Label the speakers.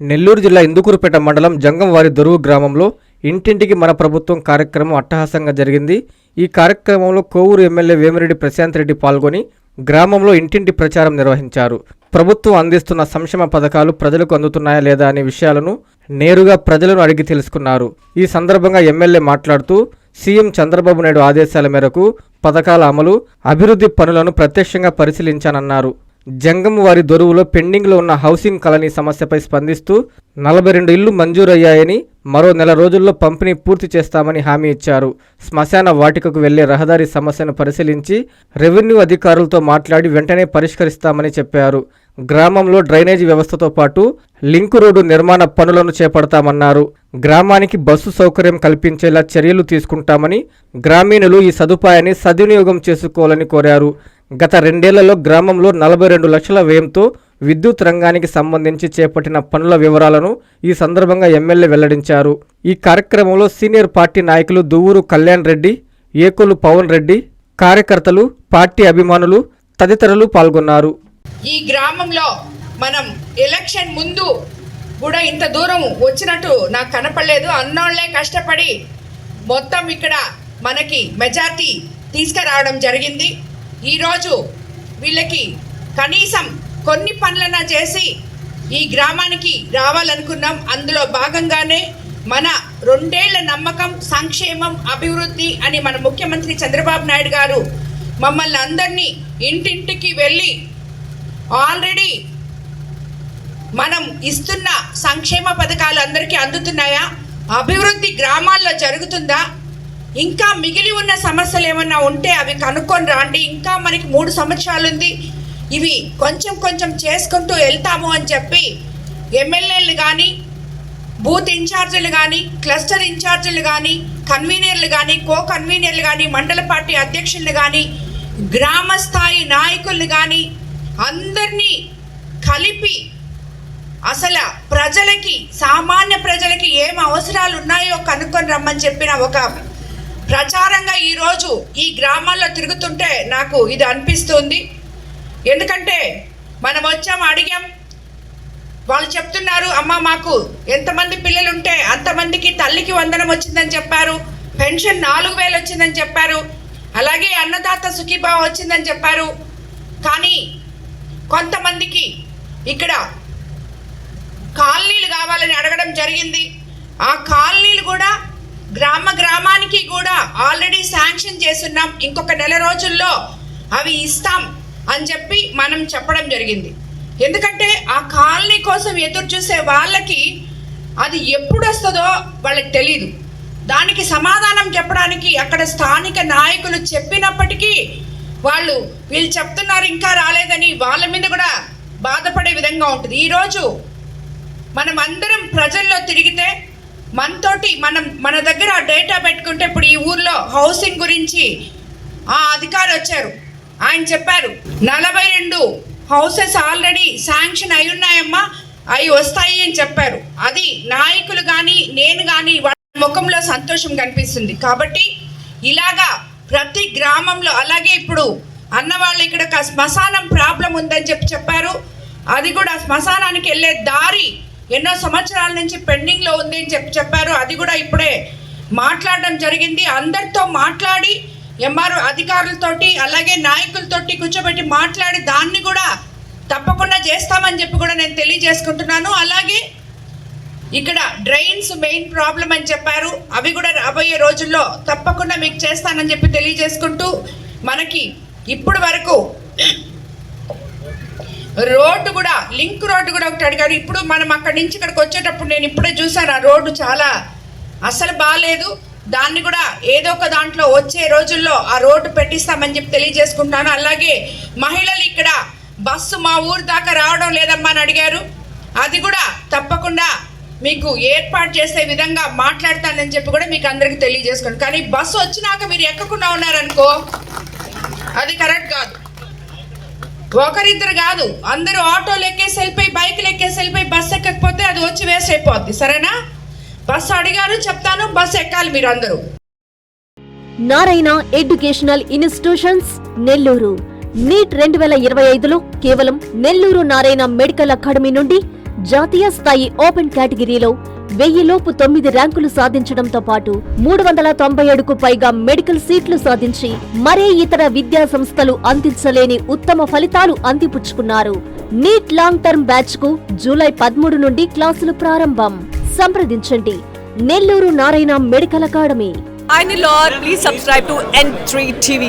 Speaker 1: నెల్లూరు జిల్లా ఇందుకూరుపేట మండలం జంగంవారి దొరువు గ్రామంలో ఇంటింటికి మన ప్రభుత్వం కార్యక్రమం అట్టహాసంగా జరిగింది. ఈ కార్యక్రమంలో కోవూరు ఎమ్మెల్యే వేమిరెడ్డి ప్రశాంత్ రెడ్డి పాల్గొని గ్రామంలో ఇంటింటి ప్రచారం నిర్వహించారు. ప్రభుత్వం అందిస్తున్న సంక్షేమ పథకాలు ప్రజలకు అందుతున్నాయా లేదా అనే విషయాలను నేరుగా ప్రజలను అడిగి తెలుసుకున్నారు. ఈ సందర్భంగా ఎమ్మెల్యే మాట్లాడుతూ సీఎం చంద్రబాబు నాయుడు ఆదేశాల మేరకు పథకాల అమలు, అభివృద్ధి పనులను ప్రత్యక్షంగా పరిశీలించానన్నారు. జంగంవారి దొరువులో పెండింగ్లో ఉన్న హౌసింగ్ కాలనీ సమస్యపై స్పందిస్తూ 42 ఇళ్లు మంజూరయ్యాయని, మరో నెల రోజుల్లో పంపిణీ పూర్తి చేస్తామని హామీ ఇచ్చారు. శ్మశాన వాటికకు వెళ్లే రహదారి సమస్యను పరిశీలించి రెవెన్యూ అధికారులతో మాట్లాడి వెంటనే పరిష్కరిస్తామని చెప్పారు. గ్రామంలో డ్రైనేజీ వ్యవస్థతో పాటు లింకు రోడ్డు నిర్మాణ పనులను చేపడతామన్నారు. గ్రామానికి బస్సు సౌకర్యం కల్పించేలా చర్యలు తీసుకుంటామని, గ్రామీణులు ఈ సదుపాయాన్ని సద్వినియోగం చేసుకోవాలని కోరారు. గత 2 ఏళ్లలో గ్రామంలో 42 లక్షల వ్యయంతో విద్యుత్ రంగానికి సంబంధించి చేపట్టిన పనుల వివరాలను ఈ సందర్భంగా ఎమ్మెల్యే వెల్లడించారు. ఈ కార్యక్రమంలో సీనియర్ పార్టీ నాయకులు దువ్వూరు కళ్యాణ్ రెడ్డి, ఏకొల్లు పవన్ రెడ్డి, కార్యకర్తలు, పార్టీ అభిమానులు తదితరులు పాల్గొన్నారు.
Speaker 2: ఈ గ్రామంలో మనం ఎలక్షన్ ముందు కూడా ఇంత దూరం వచ్చినట్టు నాకు కనపడలేదు. అన్నోళ్లే కష్టపడి మొత్తం ఇక్కడ మనకి మెజార్టీ తీసుకురావడం జరిగింది. ఈరోజు వీళ్ళకి కనీసం కొన్ని పనులన్నా చేసి ఈ గ్రామానికి రావాలనుకున్నాం. అందులో భాగంగానే మన 2 ఏళ్ల నమ్మకం, సంక్షేమం, అభివృద్ధి అని మన ముఖ్యమంత్రి చంద్రబాబు నాయుడు గారు మమ్మల్ని అందరినీ ఇంటింటికి వెళ్ళి ఆల్రెడీ మనం ఇస్తున్న సంక్షేమ పథకాలు అందరికీ అందుతున్నాయా, అభివృద్ధి గ్రామాల్లో జరుగుతుందా, ఇంకా మిగిలి ఉన్న సమస్యలు ఏమన్నా ఉంటే అవి కనుక్కొని రాండి, ఇంకా మనకి 3 సంవత్సరాలు ఉంది, ఇవి కొంచెం కొంచెం చేసుకుంటూ వెళ్తాము అని చెప్పి ఎమ్మెల్యేలు కానీ, బూత్ ఇన్ఛార్జీలు కానీ, క్లస్టర్ ఇన్ఛార్జీలు కానీ, కన్వీనర్లు కానీ, కో కన్వీనర్లు కానీ, మండల పార్టీ అధ్యక్షులు కానీ, గ్రామ స్థాయి నాయకులు కానీ అందరినీ కలిపి అసలు ప్రజలకి, సామాన్య ప్రజలకి ఏం అవసరాలు ఉన్నాయో కనుక్కొని రమ్మని చెప్పిన ఒక ప్రచారంగా ఈరోజు ఈ గ్రామాల్లో తిరుగుతుంటే నాకు ఇది అనిపిస్తుంది. ఎందుకంటే మనం వచ్చాం, అడిగాం, వాళ్ళు చెప్తున్నారు, అమ్మ మాకు ఎంతమంది పిల్లలు ఉంటే అంతమందికి తల్లికి వందనం వచ్చిందని చెప్పారు, పెన్షన్ 4000 వచ్చిందని చెప్పారు, అలాగే అన్నదాత సుఖీభావ వచ్చిందని చెప్పారు. కానీ కొంతమందికి ఇక్కడ కాలనీలు కావాలని అడగడం జరిగింది. ఆ కాలనీలు కూడా గ్రామానికి కూడా ఆల్రెడీ శాంక్షన్ చేస్తున్నాం, ఇంకొక నెల రోజుల్లో అవి ఇస్తాం అని చెప్పి మనం చెప్పడం జరిగింది. ఎందుకంటే ఆ కాలనీ కోసం ఎదురు చూసే వాళ్ళకి అది ఎప్పుడు వస్తుందో వాళ్ళకి తెలీదు. దానికి సమాధానం చెప్పడానికి అక్కడ స్థానిక నాయకులు చెప్పినప్పటికీ వీళ్ళు చెప్తున్నారు ఇంకా రాలేదని, వాళ్ళ మీద కూడా బాధపడే విధంగా ఉంటుంది. ఈరోజు మనం అందరం ప్రజల్లో తిరిగితే మనతోటి మన దగ్గర డేటా పెట్టుకుంటే, ఇప్పుడు ఈ ఊర్లో హౌసింగ్ గురించి ఆ అధికారి వచ్చారు, ఆయన చెప్పారు 42 హౌసెస్ ఆల్రెడీ శాంక్షన్ అయి ఉన్నాయమ్మా, అవి వస్తాయి అని చెప్పారు. అది నాయకులు కానీ నేను కానీ వాళ్ళ ముఖంలో సంతోషం కనిపిస్తుంది. కాబట్టి ఇలాగా ప్రతి గ్రామంలో, అలాగే ఇప్పుడు అన్నవాళ్ళు ఇక్కడ ఒక శ్మశానం ప్రాబ్లం ఉందని చెప్పారు, అది కూడా శ్మశానానికి వెళ్ళే దారి ఎన్నో సంవత్సరాల నుంచి పెండింగ్లో ఉంది అని చెప్పారు. అది కూడా ఇప్పుడే మాట్లాడడం జరిగింది. అందరితో మాట్లాడి ఎంఆర్ఓ అధికారులతోటి అలాగే నాయకులతోటి కూర్చోబెట్టి మాట్లాడి దాన్ని కూడా తప్పకుండా చేస్తామని చెప్పి కూడా నేను తెలియజేసుకుంటున్నాను. అలాగే ఇక్కడ డ్రైన్స్ మెయిన్ ప్రాబ్లం అని చెప్పారు, అవి కూడా రాబోయే రోజుల్లో తప్పకుండా మీకు చేస్తానని చెప్పి తెలియజేసుకుంటూ, మనకి ఇప్పుడు వరకు రోడ్డు కూడా, లింక్ రోడ్డు కూడా ఒకటి అడిగారు. ఇప్పుడు మనం అక్కడి నుంచి ఇక్కడికి వచ్చేటప్పుడు నేను ఇప్పుడే చూసాను, ఆ రోడ్డు చాలా అసలు బాగాలేదు. దాన్ని కూడా ఏదో ఒక దాంట్లో వచ్చే రోజుల్లో ఆ రోడ్డు పెట్టిస్తామని చెప్పి తెలియజేసుకుంటాను. అలాగే మహిళలు ఇక్కడ బస్సు మా ఊరు దాకా రావడం లేదమ్మా అని అడిగారు, అది కూడా తప్పకుండా మీకు ఏర్పాటు చేసే విధంగా మాట్లాడతానని చెప్పి కూడా మీకు అందరికీ తెలియజేసుకోండి. కానీ బస్సు వచ్చినాక మీరు ఎక్కకుండా ఉన్నారనుకో అది కరెక్ట్ కాదు. ఒకరిద్దరు కాదు, అందరూ ఆటోలు ఎక్కేసి వెళ్ళిపోయి, బైకులు ఎక్కేసి వెళ్ళిపోయి బస్సు ఎక్కకపోతే అది వచ్చి వేస్ట్ అయిపోద్ది. సరేనా? బస్సు అడిగారు, చెప్తాను, బస్సు ఎక్కాలి మీరు అందరూ.
Speaker 3: Narayana educational institutions Nellore. NEET 2025లో కేవలం నెల్లూరు నారాయణ మెడికల్ అకాడమీ నుండి జాతీయ స్థాయి ఓపెన్ కేటగిరీలో 1000 లోపు 9 ర్యాంకులు సాధించడంతో పాటు 397కు పైగా మెడికల్ సీట్లు సాధించి మరే ఇతర విద్యా సంస్థలు అందించలేని ఉత్తమ ఫలితాలు అందిపుచ్చుకున్నారు. నీట్ లాంగ్ టర్మ్ బ్యాచ్ కు జూలై 13 నుండి క్లాసులు ప్రారంభం. సంప్రదించండి Nellore Narayana medical academy.
Speaker 4: Hi Nilor, please subscribe to N3 TV.